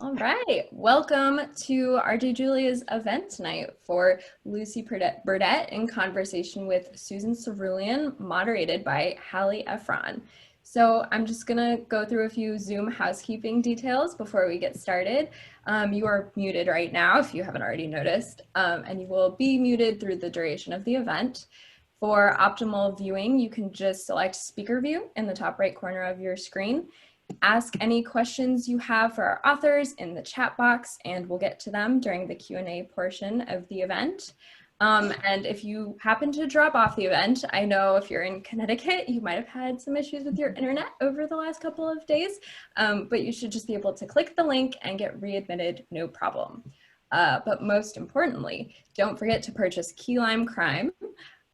All right, welcome to RJ Julia's event tonight for Lucy Burdette in conversation with Susan Cerulean, moderated by Hallie Ephron. So I'm just gonna go through a few Zoom housekeeping details before we get started. You are muted right now if you haven't already noticed, and you will be muted through the duration of the event. For optimal viewing, you can just select speaker view in the top right corner of your screen. Ask any questions you have for our authors in the chat box, and we'll get to them during the Q&A portion of the event. And if you happen to drop off the event, I know if you're in Connecticut, you might have had some issues with your internet over the last couple of days, but you should just be able to click the link and get readmitted, no problem. But most importantly, don't forget to purchase Key Lime Crime.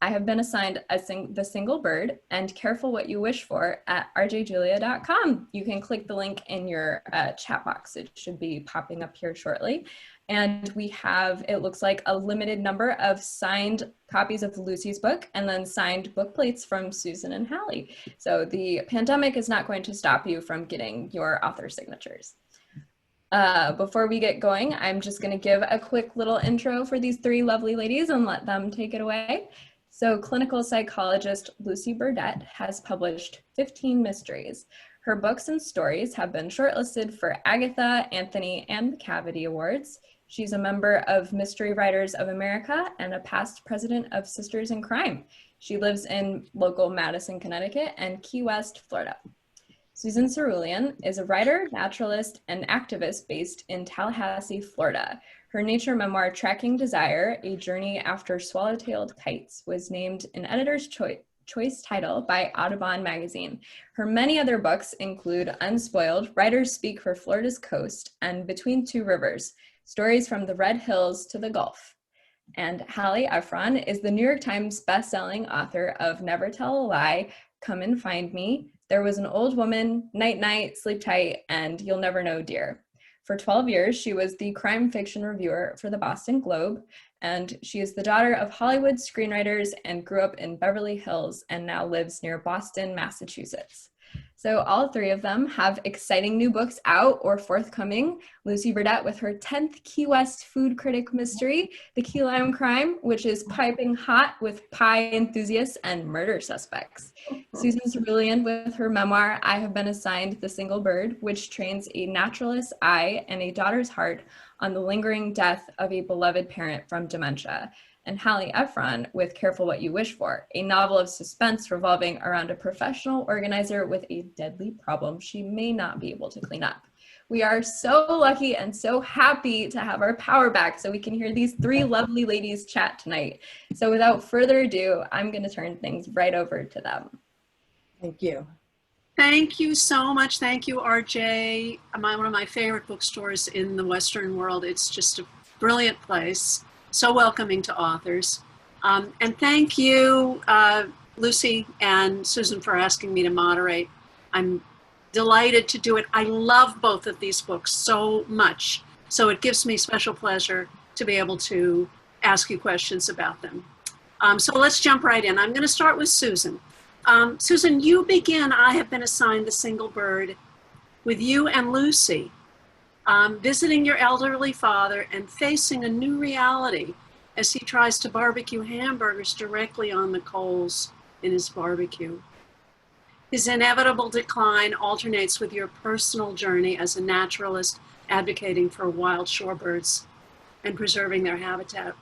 I have been assigned the single bird, and careful what you wish for at rjjulia.com. You can click the link in your chat box. It should be popping up here shortly. And we have, it looks like, a limited number of signed copies of Lucy's book and then signed book plates from Susan and Hallie. So the pandemic is not going to stop you from getting your author signatures. Before we get going, I'm just going to give a quick little intro for these three lovely ladies and let them take it away. So clinical psychologist Lucy Burdette has published 15 mysteries. Her books and stories have been shortlisted for Agatha, Anthony, and the Cavity Awards. She's a member of Mystery Writers of America and a past president of Sisters in Crime. She lives in local Madison, Connecticut, and Key West, Florida. Susan Cerulean is a writer, naturalist, and activist based in Tallahassee, Florida. Her nature memoir, Tracking Desire, A Journey After Swallow-Tailed Kites, was named an editor's choice title by Audubon magazine. Her many other books include Unspoiled, Writers Speak for Florida's Coast, and Between Two Rivers, Stories from the Red Hills to the Gulf. And Hallie Ephron is the New York Times bestselling author of Never Tell a Lie, Come and Find Me, There Was an Old Woman, Night Night, Sleep Tight, and You'll Never Know, Dear. For 12 years, she was the crime fiction reviewer for the Boston Globe, and she is the daughter of Hollywood screenwriters and grew up in Beverly Hills and now lives near Boston, Massachusetts. So all three of them have exciting new books out or forthcoming. Lucy Burdette with her 10th Key West Food Critic mystery, The Key Lime Crime, which is piping hot with pie enthusiasts and murder suspects. Susan Cerulean with her memoir, I Have Been Assigned the Single Bird, which trains a naturalist's eye and a daughter's heart on the lingering death of a beloved parent from dementia. And Hallie Ephron with Careful What You Wish For, a novel of suspense revolving around a professional organizer with a deadly problem she may not be able to clean up. We are so lucky and so happy to have our power back so we can hear these three lovely ladies chat tonight. So without further ado, I'm going to turn things right over to them. Thank you. Thank you so much. Thank you, RJ. One of my favorite bookstores in the Western world. It's just a brilliant place. So welcoming to authors. And thank you, Lucy and Susan, for asking me to moderate. I'm delighted to do it. I love both of these books so much. So it gives me special pleasure to be able to ask you questions about them. So let's jump right in. I'm going to start with Susan. Susan, you begin I Have Been Assigned the Single Bird with you and Lucy. Visiting your elderly father and facing a new reality as he tries to barbecue hamburgers directly on the coals in his barbecue. His inevitable decline alternates with your personal journey as a naturalist advocating for wild shorebirds and preserving their habitat.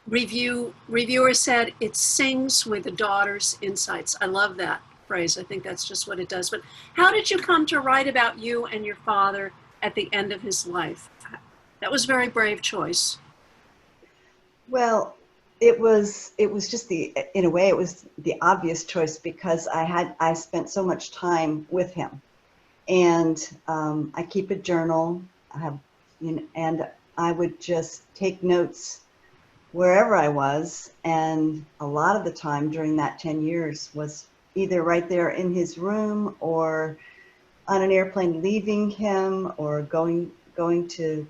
Reviewer said, it sings with the daughter's insights. I love that phrase. I think that's just what it does. But how did you come to write about you and your father at the end of his life? That was a very brave choice. Well, it was just in a way, it was the obvious choice because I spent so much time with him, and I keep a journal. And I would just take notes wherever I was, and a lot of the time during that 10 years was either right there in his room or on an airplane leaving him or going to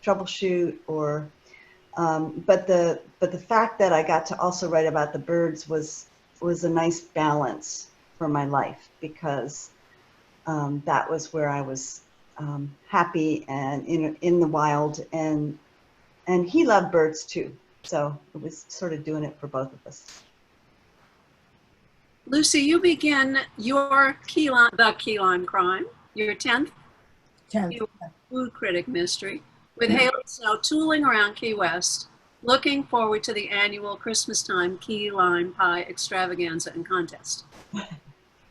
troubleshoot or but the fact that I got to also write about the birds was a nice balance for my life because that was where I happy and in the wild, and he loved birds too. So it was sort of doing it for both of us. Lucy, you begin your key lime crime, your 10th Key West Food Critic mystery, with Haley Snow tooling around Key West, looking forward to the annual Christmastime Key Lime Pie extravaganza and contest.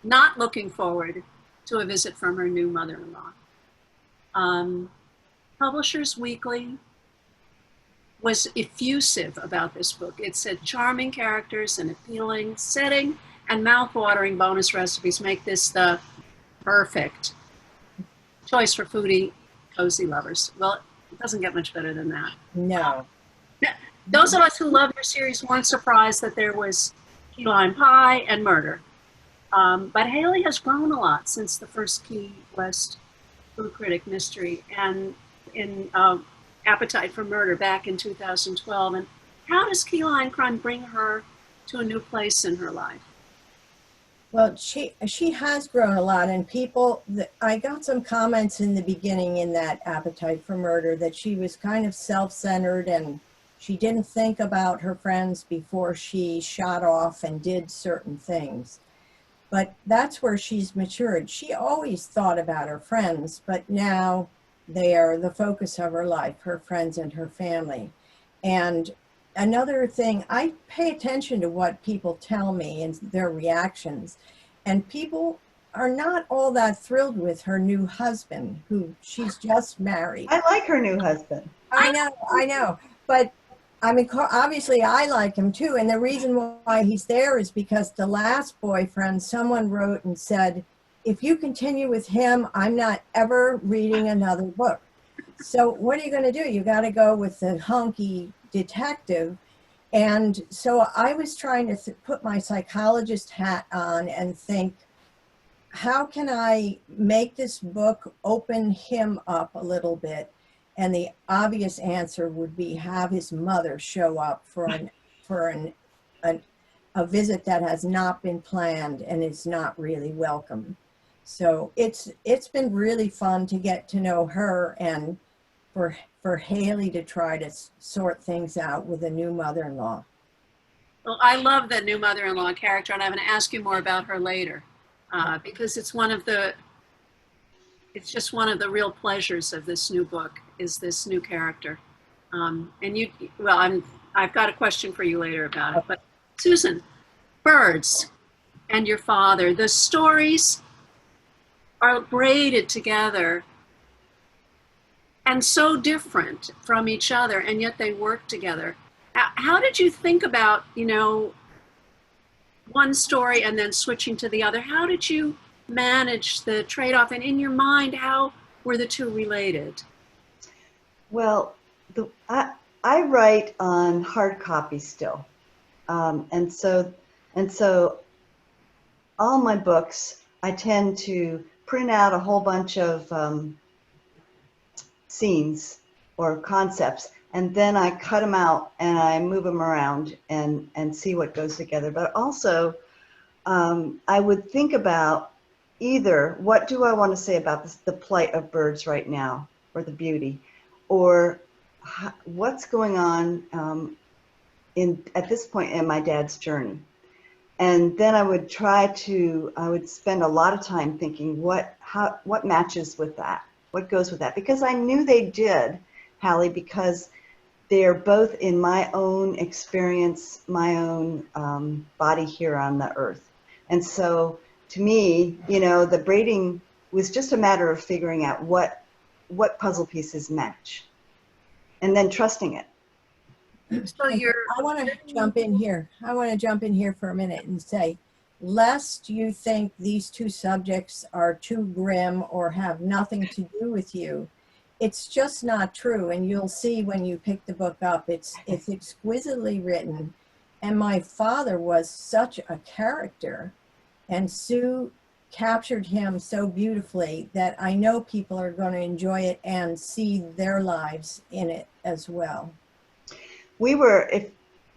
Not looking forward to a visit from her new mother-in-law. Publishers Weekly was effusive about this book. It said charming characters, an appealing setting, and mouth-watering bonus recipes make this the perfect choice for foodie, cozy lovers. Well, it doesn't get much better than that. No. Those of us who love your series weren't surprised that there was key lime pie and murder. But Haley has grown a lot since the first Key West Food Critic mystery and in Appetite for Murder back in 2012. And how does key lime crime bring her to a new place in her life? Well, she has grown a lot, and I got some comments in the beginning in that Appetite for Murder that she was kind of self-centered and she didn't think about her friends before she shot off and did certain things. But that's where she's matured. She always thought about her friends, but now they are the focus of her life, her friends and her family. And another thing, I pay attention to what people tell me and their reactions. And people are not all that thrilled with her new husband, who she's just married. I like her new husband. I know. But I mean, obviously I like him too. And the reason why he's there is because the last boyfriend, someone wrote and said, if you continue with him, I'm not ever reading another book. So what are you going to do? You got to go with the hunky detective. And so I was trying to put my psychologist hat on and think, how can I make this book open him up a little bit? And the obvious answer would be have his mother show up for a visit that has not been planned and is not really welcome. So it's been really fun to get to know her, and for Haley to try to sort things out with a new mother-in-law. Well, I love that new mother-in-law character, and I'm going to ask you more about her later, because it's just one of the real pleasures of this new book is this new character. I've got a question for you later about it. But Susan, birds and your father, the stories are braided together and so different from each other, and yet they work together. How did you think about, one story and then switching to the other? How did you manage the trade-off? And in your mind, how were the two related? Well, I write on hard copy still. And so all my books, I tend to print out a whole bunch of scenes or concepts, and then I cut them out and I move them around and see what goes together. But also, I would think about either what do I want to say about the plight of birds right now, or the beauty, or what's going on at this point in my dad's journey. And then I would spend a lot of time thinking what matches with that, what goes with that, because I knew they did, Hallie, because they're both in my own experience, my own body here on the earth. And so to me, the braiding was just a matter of figuring out what puzzle pieces match and then trusting it. So I want to jump in here. For a minute and say, lest you think these two subjects are too grim or have nothing to do with you, it's just not true. And you'll see when you pick the book up, it's exquisitely written. And my father was such a character, and Sue captured him so beautifully that I know people are going to enjoy it and see their lives in it as well.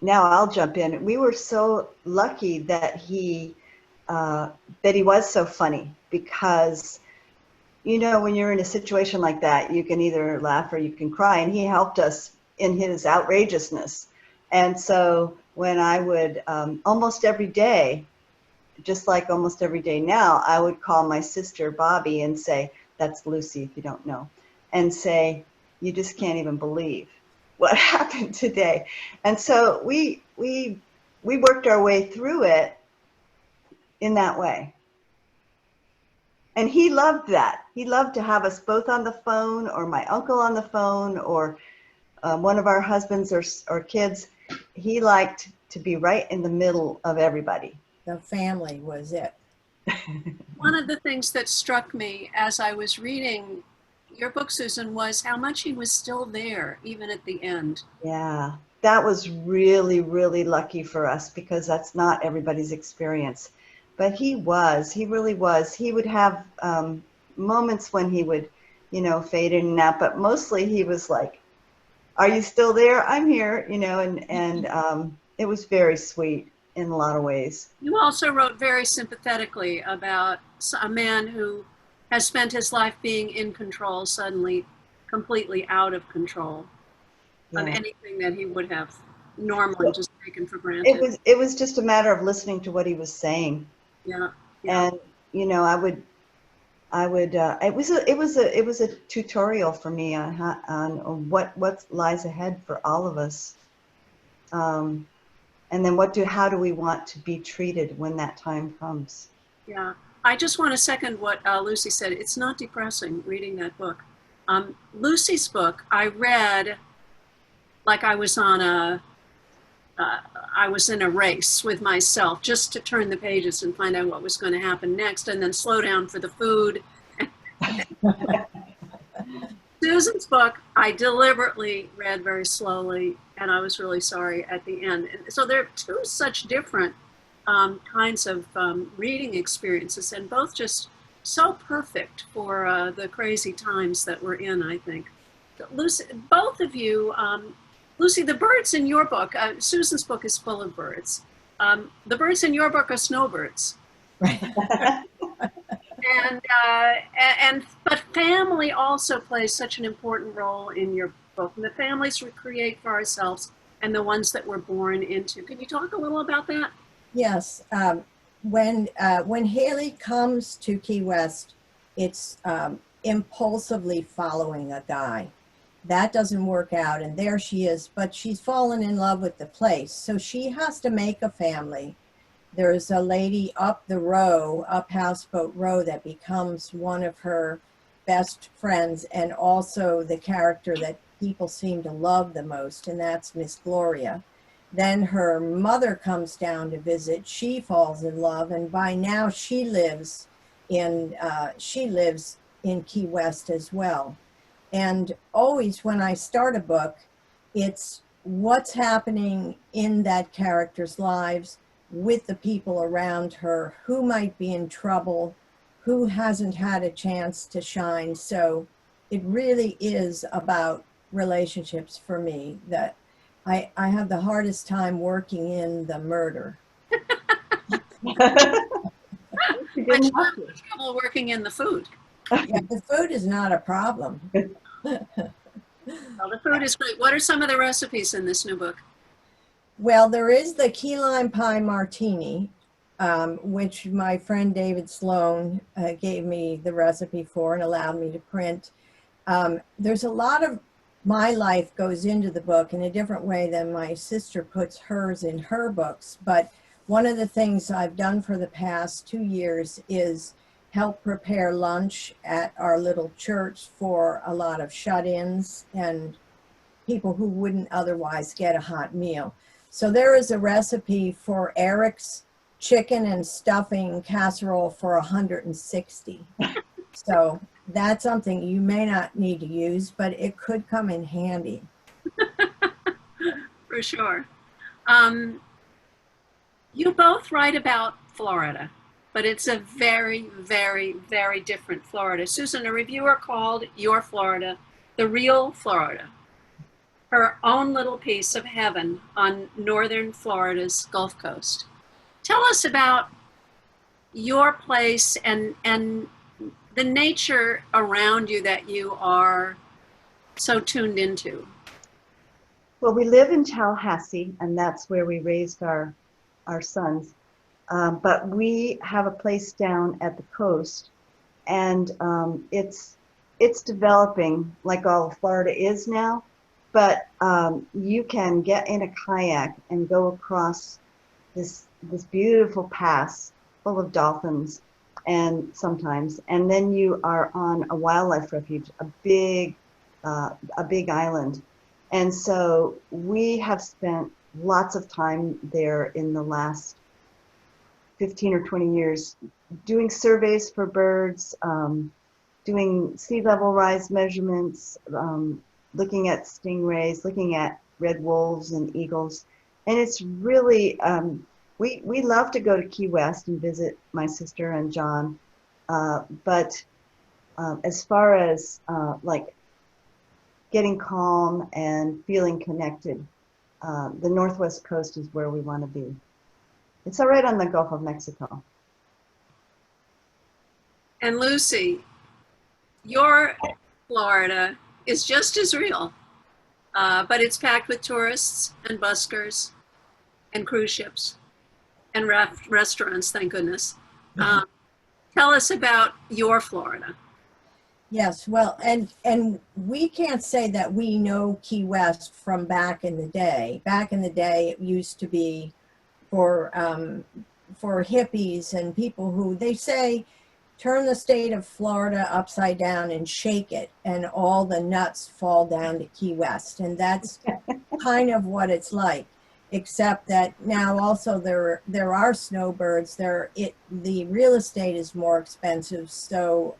Now I'll jump in. We were so lucky that he was so funny, because you know, when you're in a situation like that, you can either laugh or you can cry. And he helped us in his outrageousness. And so when I would almost every day, just like almost every day now, I would call my sister Bobby and say, that's Lucy, if you don't know, and say, you just can't even believe what happened today. And so we worked our way through it in that way. And he loved that. He loved to have us both on the phone, or my uncle on the phone, or one of our husbands or kids. He liked to be right in the middle of everybody. The family was it. One of the things that struck me as I was reading your book, Susan, was how much he was still there, even at the end. Yeah, that was really, really lucky for us, because that's not everybody's experience. But he really was. He would have moments when he would, you know, fade in and out, but mostly he was like, are you still there? I'm here, you know, and it was very sweet in a lot of ways. You also wrote very sympathetically about a man who has spent his life being in control, suddenly completely out of control of anything that he would have normally just taken for granted. It was just a matter of listening to what he was saying. Yeah. And you know, I would it was a tutorial for me on what lies ahead for all of us. And then how do we want to be treated when that time comes? Yeah, I just want to second what Lucy said. It's not depressing reading that book. Lucy's book, I read like I was I was in a race with myself, just to turn the pages and find out what was going to happen next, and then slow down for the food. Susan's book, I deliberately read very slowly, and I was really sorry at the end. And so there are two such different kinds of reading experiences, and both just so perfect for the crazy times that we're in, I think. Lucy, both of you, Lucy, the birds in your book, Susan's book is full of birds. The birds in your book are snowbirds. But family also plays such an important role in your book, and the families we create for ourselves and the ones that we're born into. Could you talk a little about that? Yes. When Hallie comes to Key West, it's impulsively following a guy. That doesn't work out, and there she is, but she's fallen in love with the place, so she has to make a family. There's a lady up the row, up Houseboat Row, that becomes one of her best friends, and also the character that people seem to love the most, and that's Miss Gloria. Then her mother comes down to visit. She falls in love, and by now she lives in Key West as well. And always when I start a book, it's what's happening in that character's lives with the people around her, who might be in trouble, who hasn't had a chance to shine. So it really is about relationships for me. That I have the hardest time working in the murder. I have trouble working in the food. Yeah, the food is not a problem. Well, the food is great. What are some of the recipes in this new book? Well, there is the Key Lime Pie Martini, which my friend David Sloan gave me the recipe for and allowed me to print. There's a lot of my life goes into the book in a different way than my sister puts hers in her books. But one of the things I've done for the past 2 years is help prepare lunch at our little church for a lot of shut-ins and people who wouldn't otherwise get a hot meal. So there is a recipe for Eric's chicken and stuffing casserole for 160. So that's something you may not need to use, but it could come in handy. For sure. You both write about Florida, but it's a very, very, very different Florida. Susan, a reviewer called Your Florida the real Florida, her own little piece of heaven on northern Florida's Gulf Coast. Tell us about your place and the nature around you that you are so tuned into? Well, we live in Tallahassee, and that's where we raised our sons. But we have a place down at the coast, and it's developing like all of Florida is now. But you can get in a kayak and go across this beautiful pass full of dolphins, and then you are on a wildlife refuge, a big island. And so we have spent lots of time there in the last 15 or 20 years doing surveys for birds, doing sea level rise measurements, looking at stingrays, looking at red wolves and eagles. And it's really, we love to go to Key West and visit my sister and John. But as far as like getting calm and feeling connected, the Northwest Coast is where we want to be. It's all right on the Gulf of Mexico. And Lucy, your Florida is just as real, but it's packed with tourists and buskers and cruise ships and restaurants, thank goodness. Tell us about your Florida. Yes, well, and we can't say that we know Key West from back in the day. Back in the day, it used to be for hippies and people who, they say, turn the state of Florida upside down and shake it, and all the nuts fall down to Key West. And that's kind of what it's like, except that now also there are snowbirds. The real estate is more expensive, so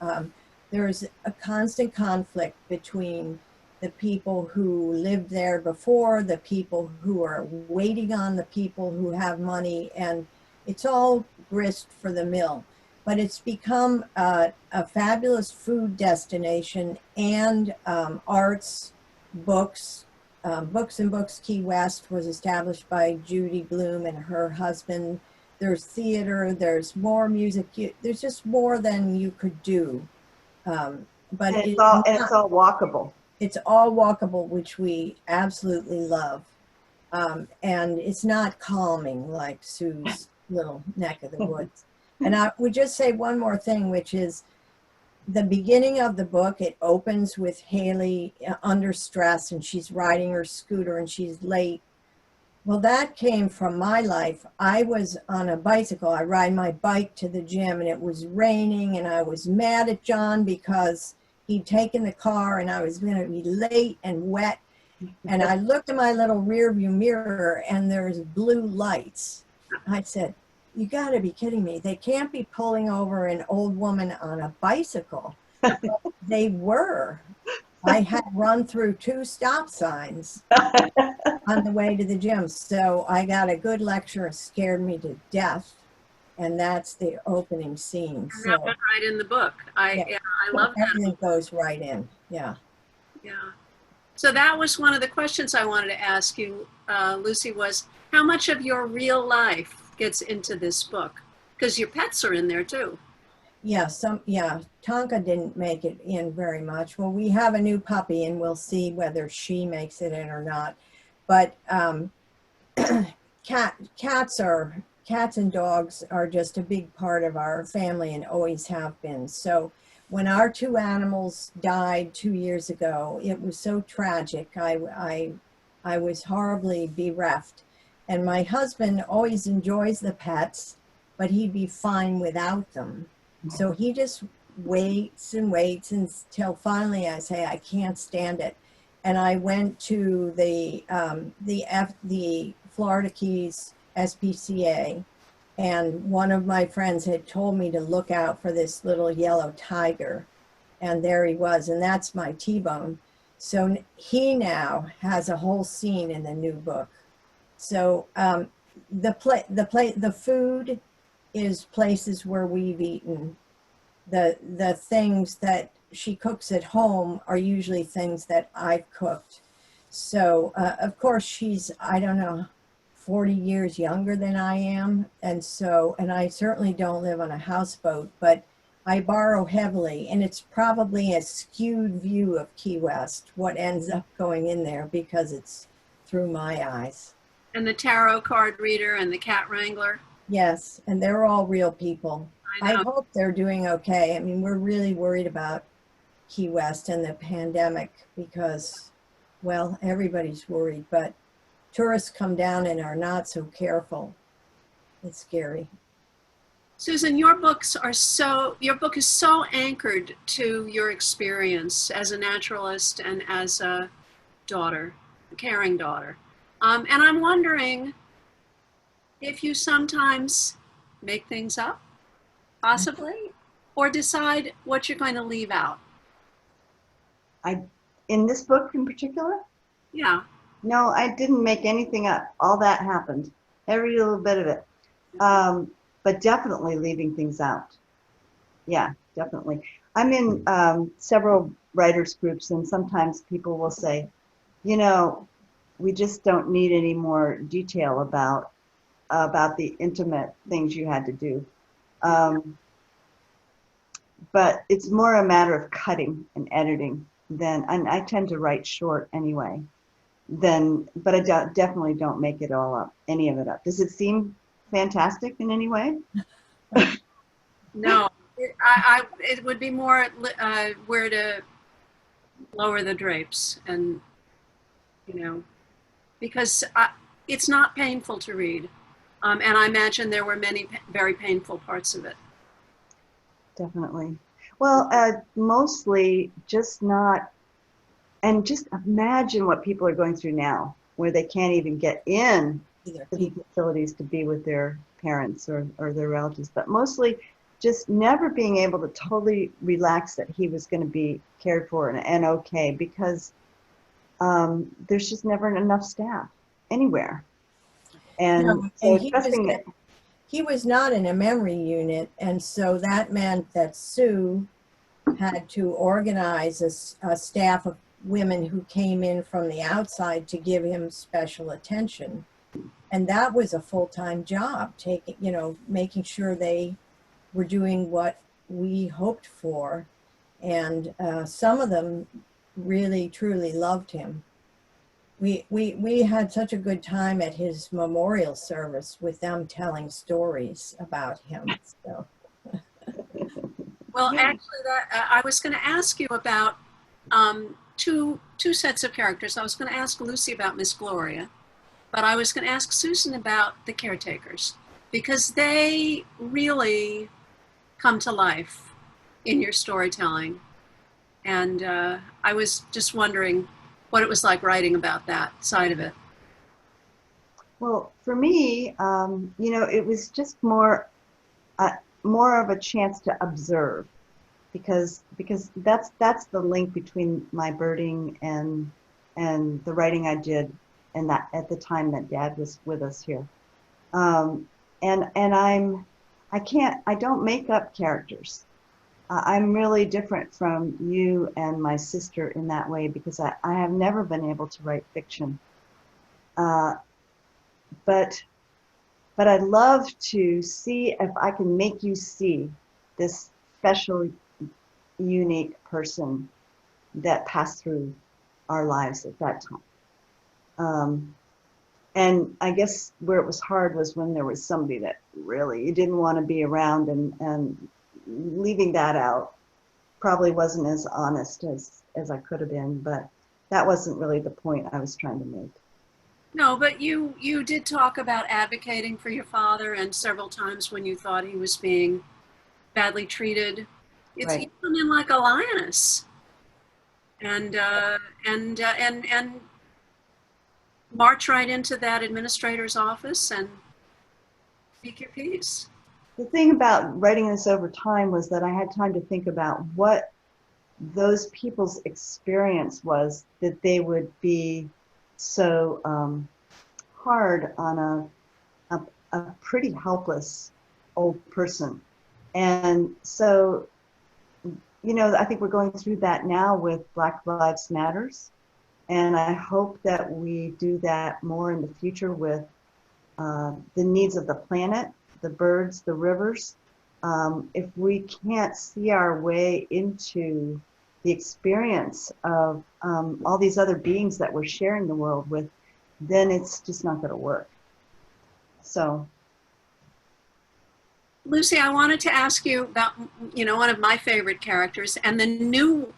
there's a constant conflict between the people who lived there before, the people who are waiting on the people who have money, and it's all grist for the mill. But it's become a fabulous food destination, and arts, books. Books and Books Key West was established by Judy Bloom and her husband. There's theater, there's more music, there's just more than you could do. But it's all walkable. It's all walkable, which we absolutely love. And it's not calming like Sue's little neck of the woods. And I would just say one more thing, which is the beginning of the book. It opens with Hallie under stress, and she's riding her scooter and she's late. Well, that came from my life. I was on a bicycle. I ride my bike to the gym, and it was raining, and I was mad at John because he'd taken the car and I was going to be late and wet. And I looked in my little rear view mirror, and there's blue lights. I said, you got to be kidding me. They can't be pulling over an old woman on a bicycle. They were. I had run through 2 stop signs on the way to the gym. So I got a good lecture. It scared me to death. And that's the opening scene. And so, that went right in the book. I love that. Everything goes right in. Yeah. Yeah. So that was one of the questions I wanted to ask you, Lucy, was how much of your real life gets into this book? Because your pets are in there too. Yeah, Tonka didn't make it in very much. Well, we have a new puppy, and we'll see whether she makes it in or not. But cats and dogs are just a big part of our family and always have been. So when our 2 animals died 2 years ago, it was so tragic. I was horribly bereft. And my husband always enjoys the pets, but he'd be fine without them. So he just waits and waits until finally I say, I can't stand it. And I went to the Florida Keys SPCA, and one of my friends had told me to look out for this little yellow tiger. And there he was, and that's my T-bone. So he now has a whole scene in the new book. So the food is places where we've eaten. The things that she cooks at home are usually things that I've cooked. So of course she's, I don't know, 40 years younger than I am. And I certainly don't live on a houseboat, but I borrow heavily, and it's probably a skewed view of Key West, what ends up going in there, because it's through my eyes. And the tarot card reader and the cat wrangler. Yes, and they're all real people. I I know. hope they're doing okay. I mean, we're really worried about Key West and the pandemic because, well, everybody's worried, but tourists come down and are not so careful. It's scary. Susan, your book is so anchored to your experience as a naturalist and as a daughter, a caring daughter. And I'm wondering if you sometimes make things up, possibly, or decide what you're going to leave out. In this book in particular? Yeah. No, I didn't make anything up. All that happened, every little bit of it. But definitely leaving things out. Yeah, definitely. I'm in several writers groups, and sometimes people will say, you know, we just don't need any more detail about the intimate things you had to do. But it's more a matter of cutting and editing than, and I tend to write short anyway. But I definitely don't make it all up, any of it up. Does it seem fantastic in any way? No, it would be more where to lower the drapes and, because it's not painful to read. And I imagine there were many very painful parts of it. Definitely. Well, mostly just not, and just imagine what people are going through now, where they can't even get in to the facilities to be with their parents or their relatives, but mostly just never being able to totally relax that he was going to be cared for and okay, because there's just never enough staff anywhere. And No, so and he was not in a memory unit, and so that meant that Sue had to organize a staff of women who came in from the outside to give him special attention. And that was a full-time job, making sure they were doing what we hoped for. And some of them really, truly loved him. We had such a good time at his memorial service with them telling stories about him. So. Well, actually, I was going to ask you about two sets of characters. I was going to ask Lucy about Miss Gloria, but I was going to ask Susan about the caretakers, because they really come to life in your storytelling. And I was just wondering what it was like writing about that side of it. Well, for me, it was just more of a chance to observe, because that's the link between my birding and the writing I did, and that at the time that Dad was with us here, and I don't make up characters. I'm really different from you and my sister in that way, because I have never been able to write fiction. But I'd love to see if I can make you see this special, unique person that passed through our lives at that time. And I guess where it was hard was when there was somebody that really you didn't want to be around, and leaving that out probably wasn't as honest as I could have been, but that wasn't really the point I was trying to make. No, but you did talk about advocating for your father, and several times when you thought he was being badly treated. It's Right. You come in like a lioness, and march right into that administrator's office and speak your piece. The thing about writing this over time was that I had time to think about what those people's experience was, that they would be so hard on a pretty helpless old person. And so, I think we're going through that now with Black Lives Matters. And I hope that we do that more in the future with the needs of the planet, the birds, the rivers, if we can't see our way into the experience of all these other beings that we're sharing the world with, then it's just not going to work. So, Lucy, I wanted to ask you about, one of my favorite characters and the new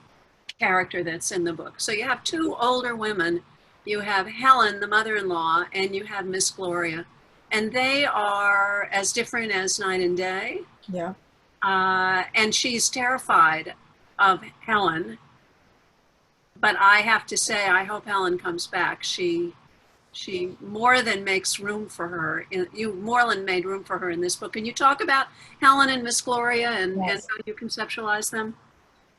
character that's in the book. So you have two older women. You have Helen, the mother-in-law, and you have Miss Gloria. And they are as different as night and day. Yeah. And she's terrified of Helen. But I have to say, I hope Helen comes back. She more than makes room for her. Moreland made room for her in this book. Can you talk about Helen and Miss Gloria and how you conceptualize them?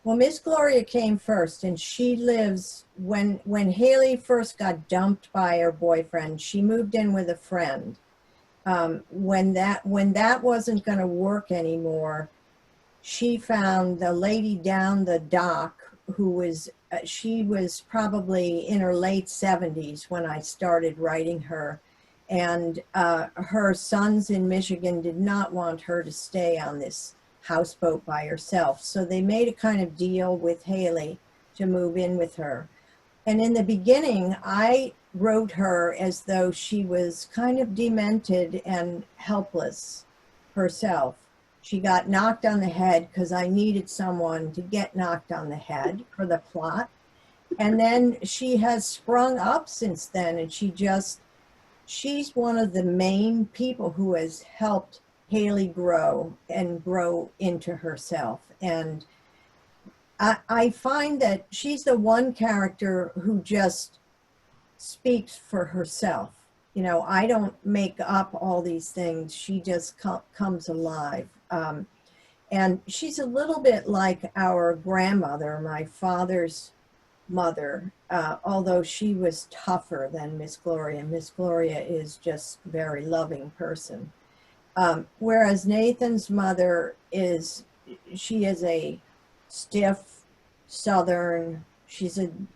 Well, Miss Gloria came first, and she lives, when Hallie first got dumped by her boyfriend, she moved in with a friend. When that wasn't going to work anymore, she found the lady down the dock who was, she was probably in her late 70s when I started writing her. And her sons in Michigan did not want her to stay on this houseboat by herself. So they made a kind of deal with Hallie to move in with her. And in the beginning, I wrote her as though she was kind of demented and helpless herself. She got knocked on the head because I needed someone to get knocked on the head for the plot. And then she has sprung up since then, and she's one of the main people who has helped Hallie grow into herself. And I find that she's the one character who just speaks for herself. I don't make up all these things. She just comes alive. And she's a little bit like our grandmother, my father's mother, although she was tougher than Miss Gloria. Miss Gloria is just a very loving person. Whereas Nathan's mother she is a stiff Southern,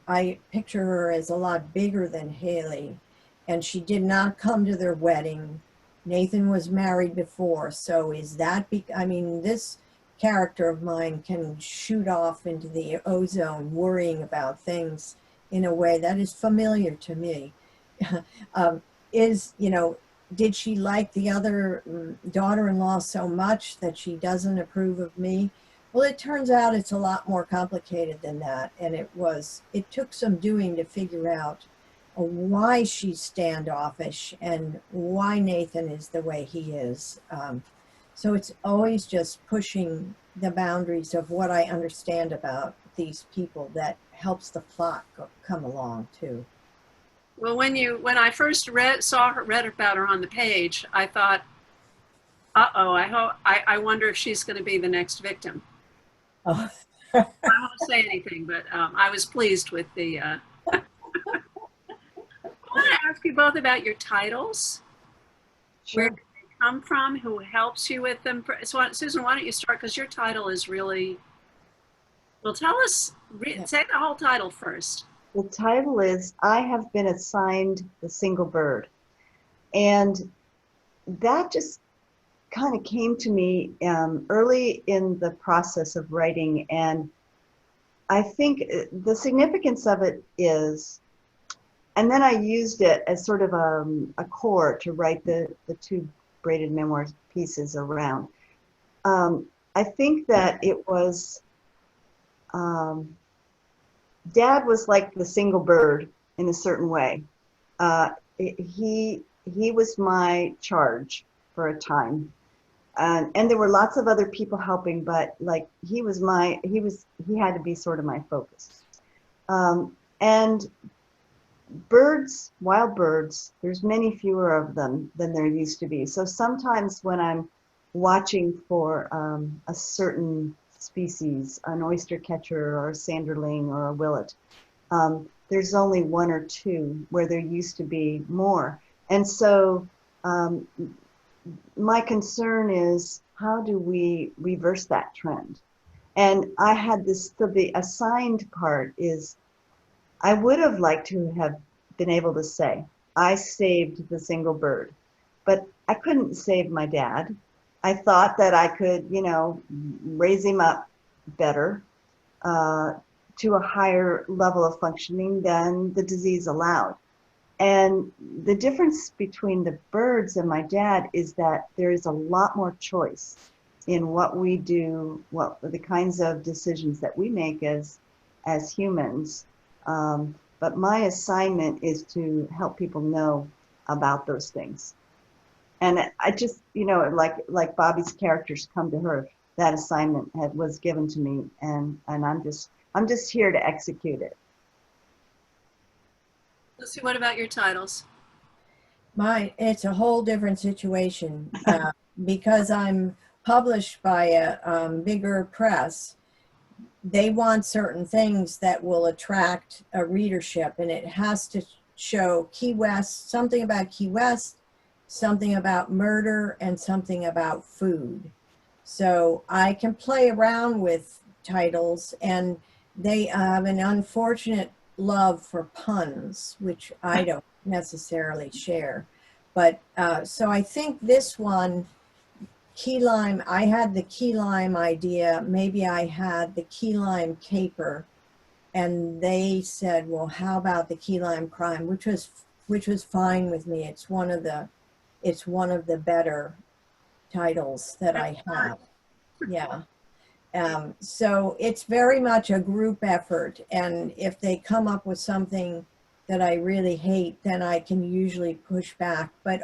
I picture her as a lot bigger than Hallie, and she did not come to their wedding. Nathan was married before, so this character of mine can shoot off into the ozone worrying about things in a way that is familiar to me. Did she like the other daughter-in-law so much that she doesn't approve of me? Well, it turns out it's a lot more complicated than that. And it took some doing to figure out why she's standoffish and why Nathan is the way he is. So it's always just pushing the boundaries of what I understand about these people that helps the plot come along too. Well, when I first read about her on the page, I thought, I wonder if she's going to be the next victim. Oh. I won't say anything, but I was pleased with the. I want to ask you both about your titles. sure. Where did they come from? Who helps you with them? So, Susan, why don't you start? Because your title is really. Well, tell us. Say the whole title first. The title is I Have Been Assigned the Single Bird. And that just kind of came to me early in the process of writing. And I think the significance of it is, and then I used it as sort of a core to write the two braided memoir pieces around. I think that it was, Dad was like the single bird in a certain way. He was my charge for a time, and there were lots of other people helping, but like he had to be sort of my focus. And birds, wild birds, there's many fewer of them than there used to be. So sometimes when I'm watching for a certain species, an oyster catcher or a sanderling or a willet, there's only one or two where there used to be more. And so my concern is, how do we reverse that trend? And I had this, so the assigned part is, I would have liked to have been able to say, I saved the single bird, but I couldn't save my dad. I thought that I could, raise him up better to a higher level of functioning than the disease allowed. And the difference between the birds and my dad is that there is a lot more choice in what we do, what the kinds of decisions that we make as humans. But my assignment is to help people know about those things. And I just, like Bobby's characters come to her, that assignment was given to me, and I'm just here to execute it. Lucy, what about your titles? It's a whole different situation because I'm published by a bigger press. They want certain things that will attract a readership, and it has to show Key West, something about Key West, something about murder, and something about food. So I can play around with titles, and they have an unfortunate love for puns, which I don't necessarily share. But so I think this one, key lime, I had the key lime idea. Maybe I had the key lime caper, and they said, well, how about the key lime crime, which was fine with me. It's one of the better titles that I have. Yeah. So it's very much a group effort, and if they come up with something that I really hate, then I can usually push back. But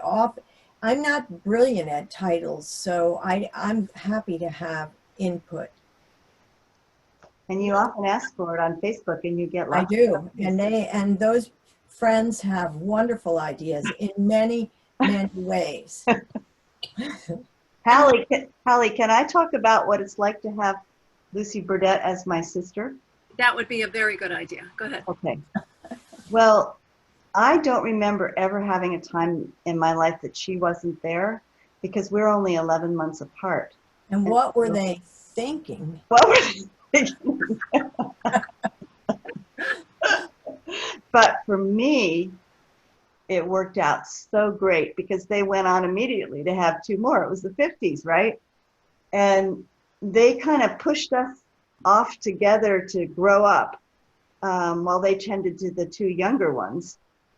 I'm not brilliant at titles, so I'm happy to have input. And you often ask for it on Facebook, and you get lots. I do, and those friends have wonderful ideas in many ways. Hallie, can I talk about what it's like to have Lucy Burdette as my sister? That would be a very good idea. Go ahead. Okay. Well, I don't remember ever having a time in my life that she wasn't there, because we're only 11 months apart. And what were they thinking? What were they thinking? But for me, it worked out so great, because they went on immediately to have two more. It was the 50s, right? And they kind of pushed us off together to grow up while they tended to the two younger ones.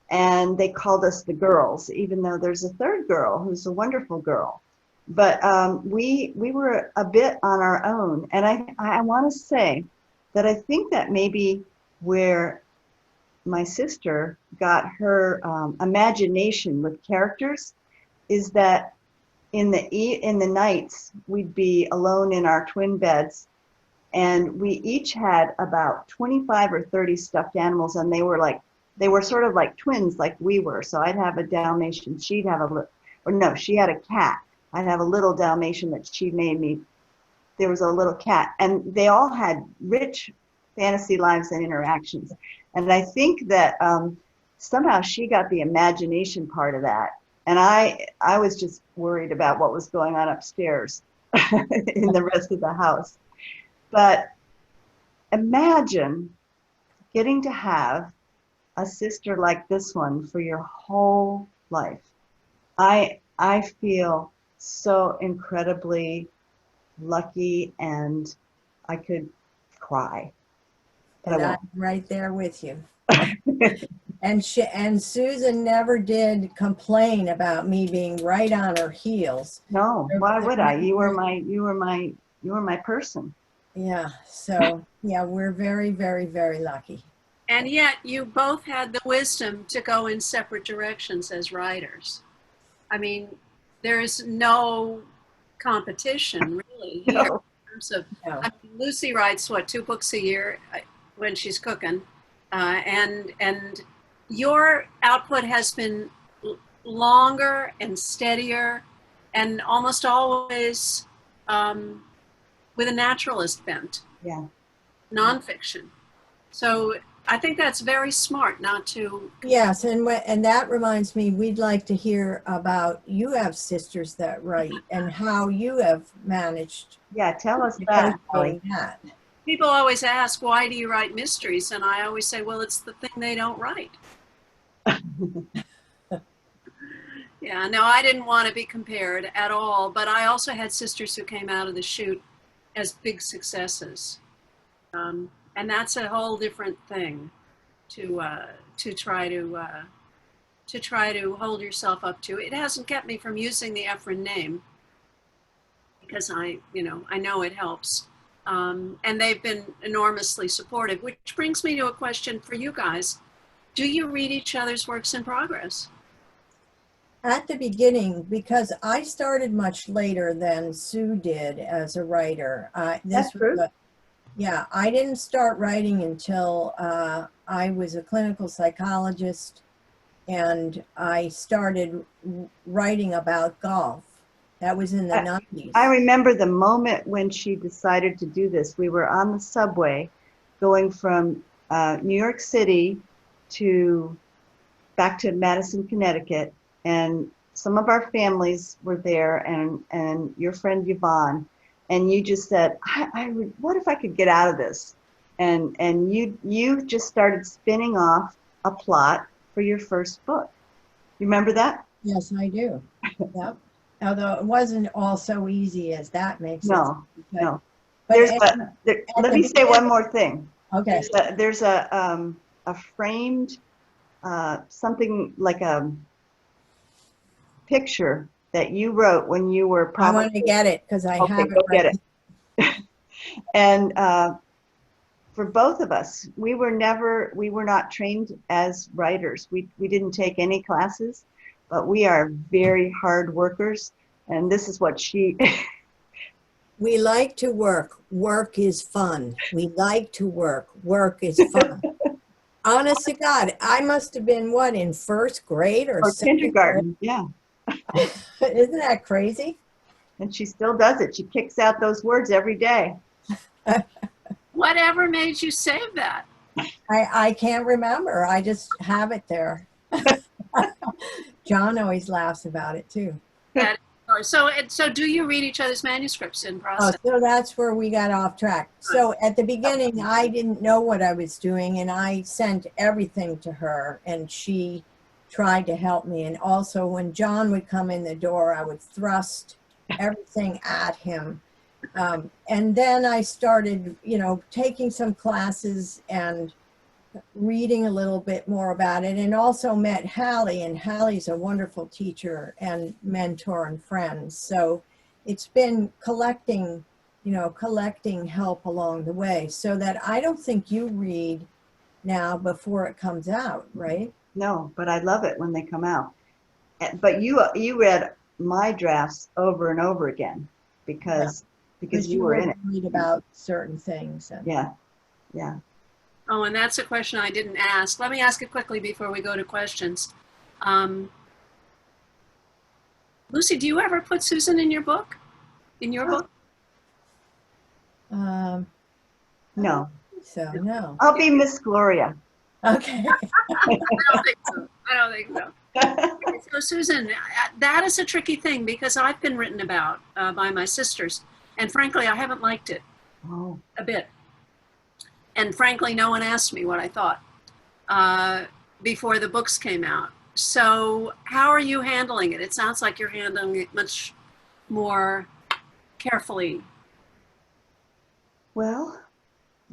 And they called us the girls, even though there's a third girl who's a wonderful girl. But we were a bit on our own. And I want to say that I think that maybe where my sister got her imagination with characters is that in the nights we'd be alone in our twin beds, and we each had about 25 or 30 stuffed animals, and they were sort of like twins, like we were. So I'd have a Dalmatian, she'd have she had a cat. I'd have a little Dalmatian that she made me. There was a little cat, and they all had rich fantasy lives and interactions. And I think that somehow she got the imagination part of that. And I was just worried about what was going on upstairs in the rest of the house. But imagine getting to have a sister like this one for your whole life. I feel so incredibly lucky, and I could cry. And I'm right there with you. And Susan never did complain about me being right on her heels. No, why would I? You were my person. Yeah. So yeah, we're very, very, very lucky. And yet you both had the wisdom to go in separate directions as writers. I mean, there's no competition really here in terms of, I mean, Lucy writes 2 books a year when she's cooking, and your output has been longer and steadier, and almost always with a naturalist bent. Yeah. Nonfiction. So I think that's very smart not to. Yes, and that reminds me, we'd like to hear about, you have sisters that write, and how you have managed. Yeah, tell us that. People always ask, why do you write mysteries? And I always say, well, it's the thing they don't write. Yeah, no, I didn't want to be compared at all, but I also had sisters who came out of the chute as big successes. And that's a whole different thing to try to hold yourself up to. It hasn't kept me from using the Ephron name because I know it helps. And they've been enormously supportive, which brings me to a question for you guys. Do you read each other's works in progress? At the beginning, because I started much later than Sue did as a writer. That's true. Yeah, I didn't start writing until I was a clinical psychologist, and I started writing about golf. That was in the 90s. I remember the moment when she decided to do this. We were on the subway going from New York City back to Madison, Connecticut, and some of our families were there, and your friend Yvonne, and you just said, what if I could get out of this? And you just started spinning off a plot for your first book. You remember that? Yes, I do. Yep. Although it wasn't all so easy as that makes it. No. But Let me say one more thing. Okay. There's a framed something like a picture that you wrote when you were probably. I want to get it because I Okay, have it go right. get it. And for both of us, we were not trained as writers. We didn't take any classes, but we are very hard workers. And this is what she. We like to work. Work is fun. We like to work. Work is fun. Honest to God, I must have been in first grade or kindergarten? Yeah. Isn't that crazy? And she still does it. She kicks out those words every day. Whatever made you save that? I can't remember. I just have it there. John always laughs about it too. So do you read each other's manuscripts in process? So that's where we got off track. So at the beginning, I didn't know what I was doing, and I sent everything to her, and she tried to help me. And also when John would come in the door, I would thrust everything at him. And then I started, taking some classes and reading a little bit more about it, and also met Hallie, and Hallie's a wonderful teacher and mentor and friend. So it's been collecting help along the way, so that I don't think you read now before it comes out, right? No, but I love it when they come out. But you read my drafts over and over again because you were in it. Read about certain things. And Yeah. Oh, and that's a question I didn't ask. Let me ask it quickly before we go to questions. Lucy, do you ever put Susan in your book? In your book? No. So no. I'll be Miss Gloria. Okay. I don't think so. So Susan, that is a tricky thing because I've been written about by my sisters, and frankly, I haven't liked it a bit. And frankly, no one asked me what I thought before the books came out. So how are you handling it? It sounds like you're handling it much more carefully. Well,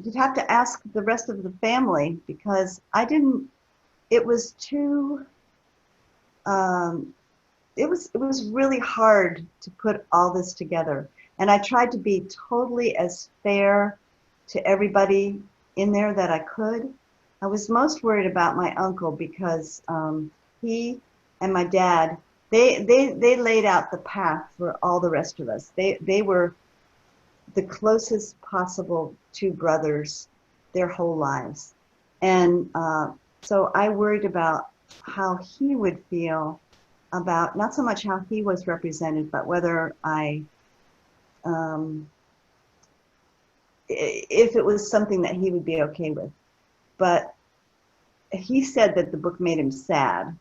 you'd have to ask the rest of the family because it was too, it was really hard to put all this together. And I tried to be totally as fair to everybody in there that I could. I was most worried about my uncle because he and my dad, they laid out the path for all the rest of us. They were the closest possible two brothers their whole lives. And so I worried about how he would feel about, not so much how he was represented, but whether if it was something that he would be okay with. But he said that the book made him sad.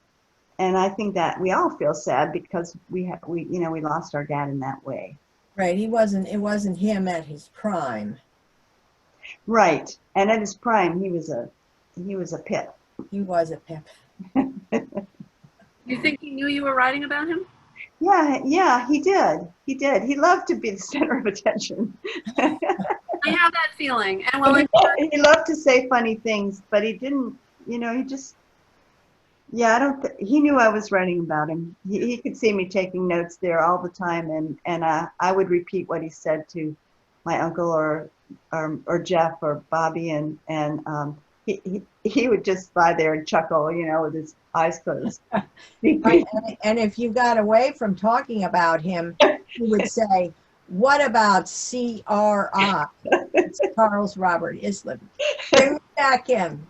And I think that we all feel sad because we lost our dad in that way. Right. It wasn't him at his prime. Right. And at his prime, he was a pip. He was a pip. You think he knew you were writing about him? Yeah, he did. He did. He loved to be the center of attention. I have that feeling. And He loved to say funny things, but he didn't, he just, yeah, he knew I was writing about him. He could see me taking notes there all the time, and I would repeat what he said to my uncle or Jeff or Bobby, and he would just lie there and chuckle, with his eyes closed. Right. And if you got away from talking about him, he would say, "What about CRI?" It's Charles Robert Islam. Bring back in.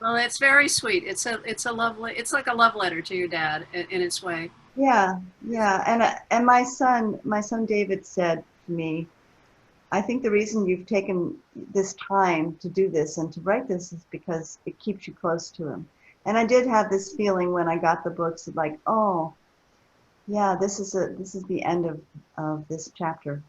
Well, it's very sweet. It's like a love letter to your dad in its way. Yeah. And my son David said to me, I think the reason you've taken this time to do this and to write this is because it keeps you close to him. And I did have this feeling when I got the books, like, oh, yeah, this is the end of this chapter.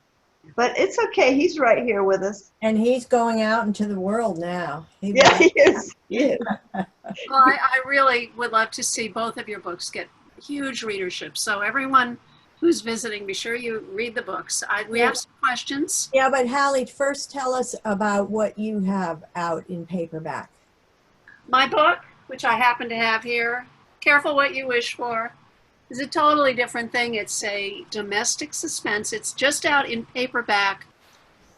But it's okay. He's right here with us. And he's going out into the world now. He is. Well, I really would love to see both of your books get huge readership. So everyone who's visiting, be sure you read the books. We have some questions. Yeah, but Hallie, first tell us about what you have out in paperback. My book, which I happen to have here, Careful What You Wish For, is a totally different thing. It's a domestic suspense. It's just out in paperback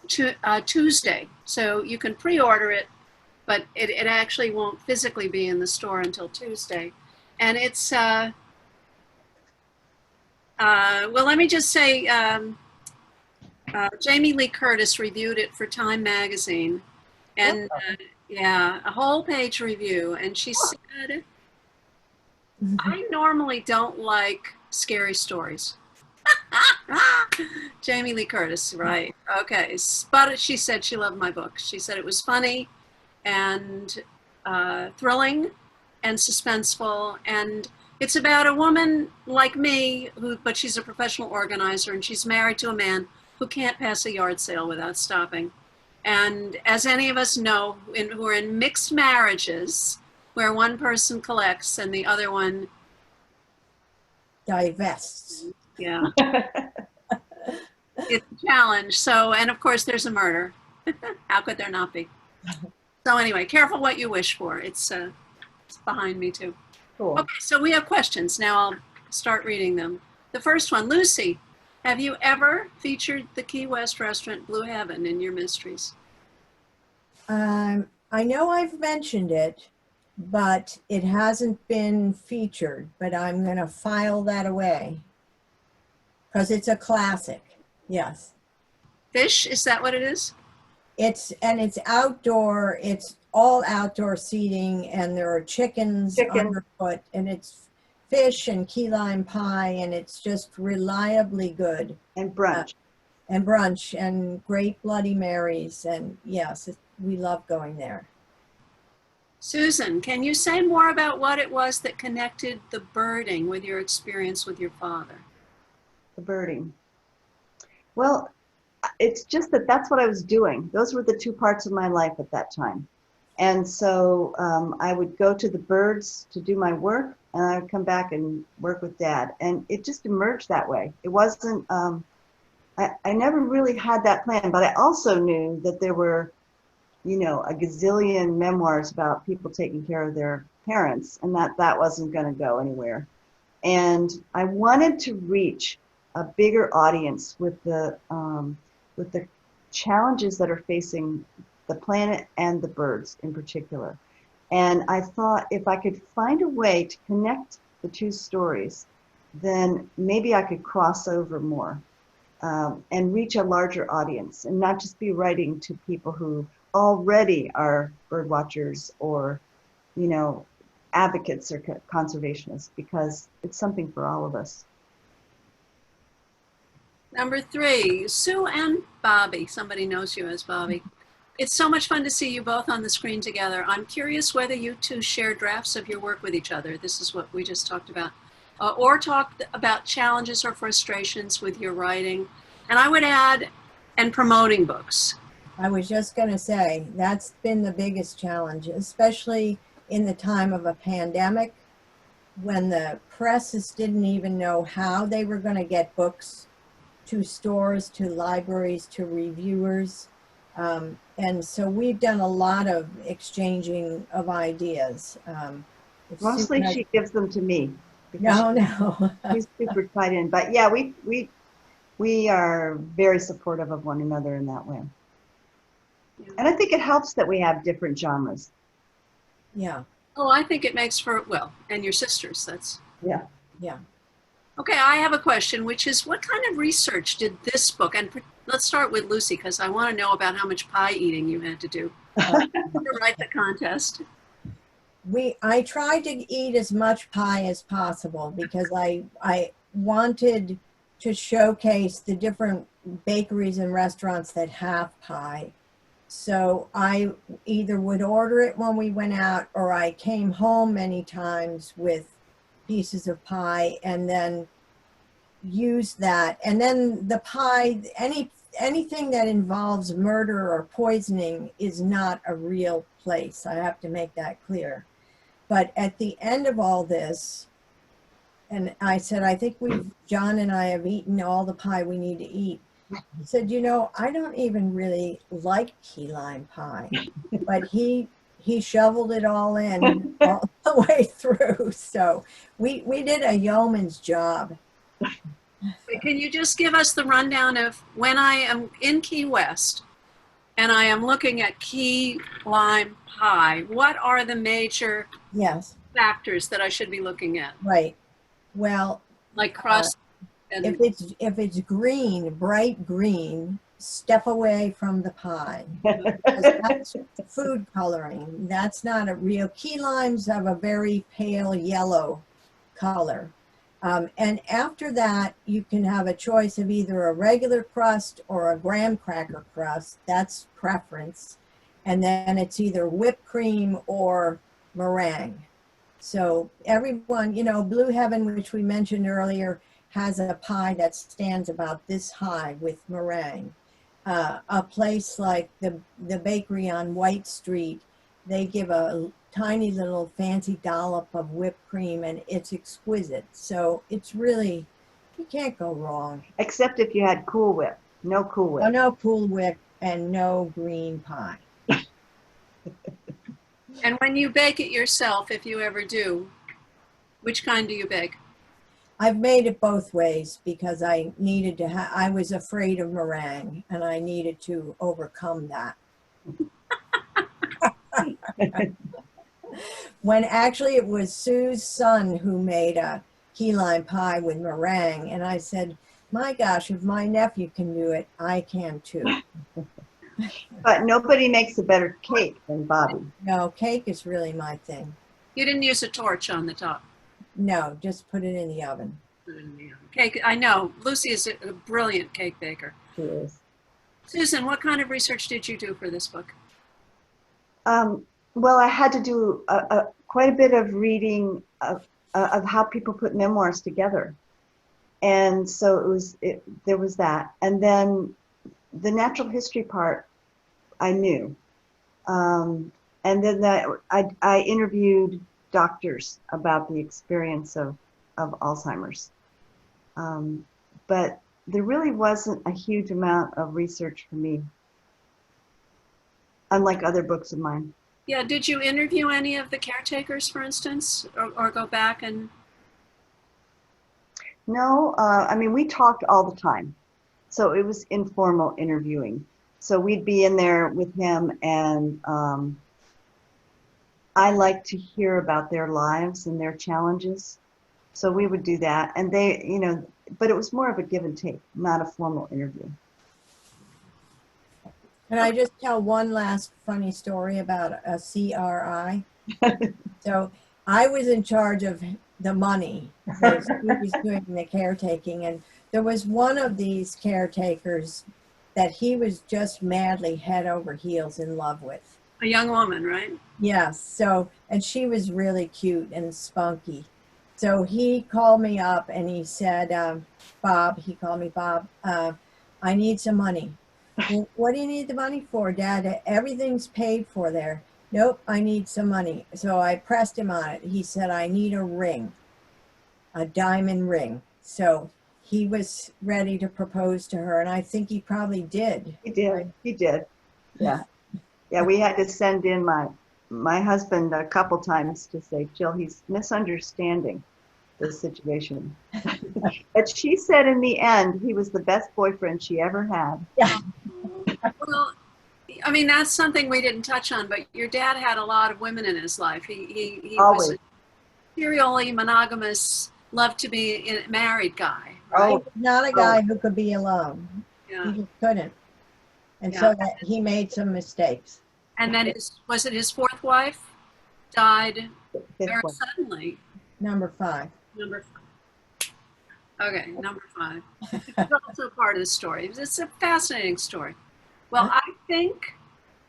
Tuesday. So you can pre-order it, but it actually won't physically be in the store until Tuesday. And it's, well, let me just say, Jamie Lee Curtis reviewed it for Time Magazine. And yeah, a whole page review. And she said, I normally don't like scary stories. Jamie Lee Curtis, right. Okay. But she said she loved my book. She said it was funny and thrilling and suspenseful. And it's about a woman like me, but she's a professional organizer, and she's married to a man who can't pass a yard sale without stopping. And as any of us know, who are in mixed marriages, where one person collects and the other one divests. Yeah. It's a challenge. So, and of course there's a murder. How could there not be? So anyway, Careful What You Wish For. It's behind me too. Cool. Okay, so we have questions. Now I'll start reading them. The first one, Lucy, have you ever featured the Key West restaurant Blue Heaven in your mysteries? I know I've mentioned it, but it hasn't been featured, but I'm going to file that away because it's a classic. Yes. Fish, is that what it is? It's outdoor. It's all outdoor seating, and there are chickens underfoot, and it's fish and key lime pie, and it's just reliably good. And brunch. And great Bloody Marys, and yes, we love going there. Susan, can you say more about what it was that connected the birding with your experience with your father? The birding. Well, it's just that's what I was doing. Those were the two parts of my life at that time. And so I would go to the birds to do my work, and I would come back and work with Dad. And it just emerged that way. It wasn't, I never really had that plan, but I also knew that there were, a gazillion memoirs about people taking care of their parents, and that wasn't going to go anywhere. And I wanted to reach a bigger audience with the challenges that are facing the planet and the birds in particular. And I thought if I could find a way to connect the two stories, then maybe I could cross over more and reach a larger audience, and not just be writing to people who already are bird watchers or, advocates or conservationists, because it's something for all of us. Number 3, Sue and Bobby. Somebody knows you as Bobby. It's so much fun to see you both on the screen together. I'm curious whether you two share drafts of your work with each other. This is what we just talked about. Or talk about challenges or frustrations with your writing. And I would add, and promoting books. I was just going to say, that's been the biggest challenge, especially in the time of a pandemic, when the presses didn't even know how they were going to get books to stores, to libraries, to reviewers. And so we've done a lot of exchanging of ideas. Mostly she gives them to me. No. She's super tied in. But yeah, we are very supportive of one another in that way. Yeah. And I think it helps that we have different genres. Yeah. Oh, I think it makes for, well, and your sisters, that's. Yeah. Yeah. Okay, I have a question, which is what kind of research did this book, and let's start with Lucy, because I want to know about how much pie eating you had to do to write the contest. I tried to eat as much pie as possible because I wanted to showcase the different bakeries and restaurants that have pie. So I either would order it when we went out, or I came home many times with pieces of pie and then use that. And then the pie, anything that involves murder or poisoning is not a real place. I have to make that clear. But at the end of all this, and I said, I think John and I have eaten all the pie we need to eat. He said, you know, I don't even really like key lime pie, but he shoveled it all in all the way through. So we did a yeoman's job. Can you just give us the rundown of when I am in Key West and I am looking at key lime pie, what are the major factors that I should be looking at? Right. Well, like crust. And if it's green, bright green, step away from the pie. That's food coloring. That's not a real. Key limes have a very pale yellow color. And after that, you can have a choice of either a regular crust or a graham cracker crust. That's preference. And then it's either whipped cream or meringue. So everyone, you know, Blue Heaven, which we mentioned earlier, has a pie that stands about this high with meringue. A place like the bakery on White Street, they give a tiny little fancy dollop of whipped cream, and it's exquisite. So it's really, you can't go wrong. Except if you had Cool Whip. No Cool Whip. Oh, no Cool Whip and no green pie. And when you bake it yourself, if you ever do, which kind do you bake? I've made it both ways because I needed to I was afraid of meringue and I needed to overcome that. When actually it was Sue's son who made a key lime pie with meringue, and I said, my gosh, if my nephew can do it, I can too. But nobody makes a better cake than Bobby. No, cake is really my thing. You didn't use a torch on the top? No, just put it in the oven. Cake, I know. Lucy is a brilliant cake baker. She is. Susan, what kind of research did you do for this book? Well, I had to do quite a bit of reading of how people put memoirs together. And so there was that. And then the natural history part, I knew. And then I interviewed doctors about the experience of Alzheimer's. But there really wasn't a huge amount of research for me, unlike other books of mine. Yeah, did you interview any of the caretakers, for instance, or go back and? No, I mean, we talked all the time. So it was informal interviewing. So we'd be in there with him, and I like to hear about their lives and their challenges. So we would do that. And they, you know, but it was more of a give and take, not a formal interview. Can I just tell one last funny story about a CRI? So I was in charge of the money. He was doing the caretaking, and there was one of these caretakers that he was just madly head over heels in love with. A young woman, right? Yes. So, and she was really cute and spunky. So he called me up and he said, Bob, he called me Bob, I need some money. Well, what do you need the money for, Dad? Everything's paid for there. Nope, I need some money. So I pressed him on it. He said, I need a ring, a diamond ring. So he was ready to propose to her, and I think he probably did. He did. He did. Yeah. Yeah, we had to send in my husband a couple times to say, Jill, he's misunderstanding the situation. But she said in the end, he was the best boyfriend she ever had. Yeah. Well, I mean, that's something we didn't touch on, but your dad had a lot of women in his life. He was Always. a serially monogamous, loved to be a married guy, He right? was not a guy who could be alone. Yeah. He just couldn't. And Yeah. so that he made some mistakes. And then was it his fourth wife died Fifth very one. suddenly? Number 5. Number 5. Okay, number 5. It's also part of the story. It's a fascinating story. Well, I think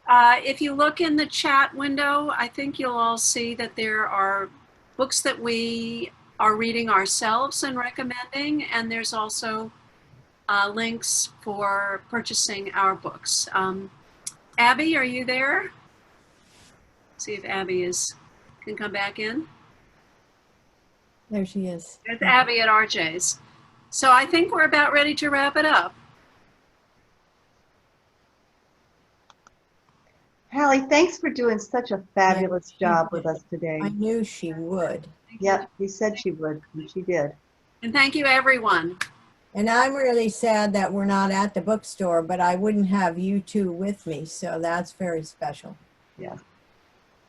if you look in the chat window, I think you'll all see that there are books that we are reading ourselves and recommending, and there's also links for purchasing our books. Abby, are you there? See if Abby can come back in. There she is. It's Abby at RJ's. So I think we're about ready to wrap it up. Hallie, thanks for doing such a fabulous job with us today. I knew she would. Yep, you said she would, and she did. And thank you, everyone. And I'm really sad that we're not at the bookstore, but I wouldn't have you two with me, so that's very special. Yeah.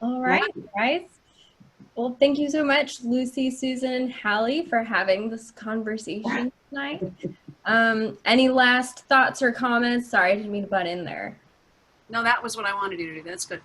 All right, guys. Well, thank you so much, Lucy, Susan, and Hallie, for having this conversation tonight. Any last thoughts or comments? Sorry, I didn't mean to butt in there. No, that was what I wanted you to do. That's good.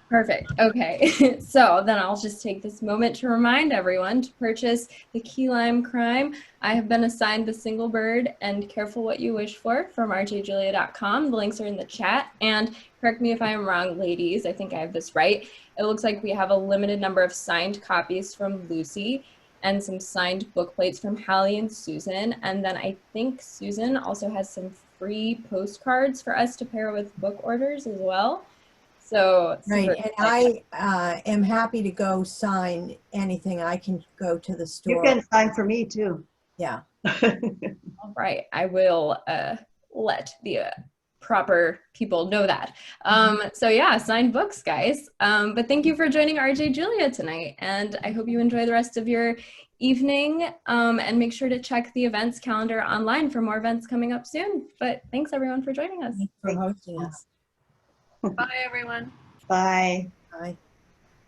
Perfect. Okay. So then I'll just take this moment to remind everyone to purchase The Key Lime Crime. I have been assigned The Single Bird and Careful What You Wish For from rjjulia.com. The links are in the chat. And correct me if I am wrong, ladies. I think I have this right. It looks like we have a limited number of signed copies from Lucy and some signed book plates from Hallie and Susan. And then I think Susan also has some free postcards for us to pair with book orders as well. So Right, and I am happy to go sign anything. I can go to the You store. can sign for me too. Yeah. all right, I will let the proper people know that. So yeah, signed books, guys. But thank you for joining RJ Julia tonight, and I hope you enjoy the rest of your evening. And make sure to check the events calendar online for more events coming up soon. But thanks everyone for joining us. Thanks for hosting us. Bye, everyone. Bye. Bye.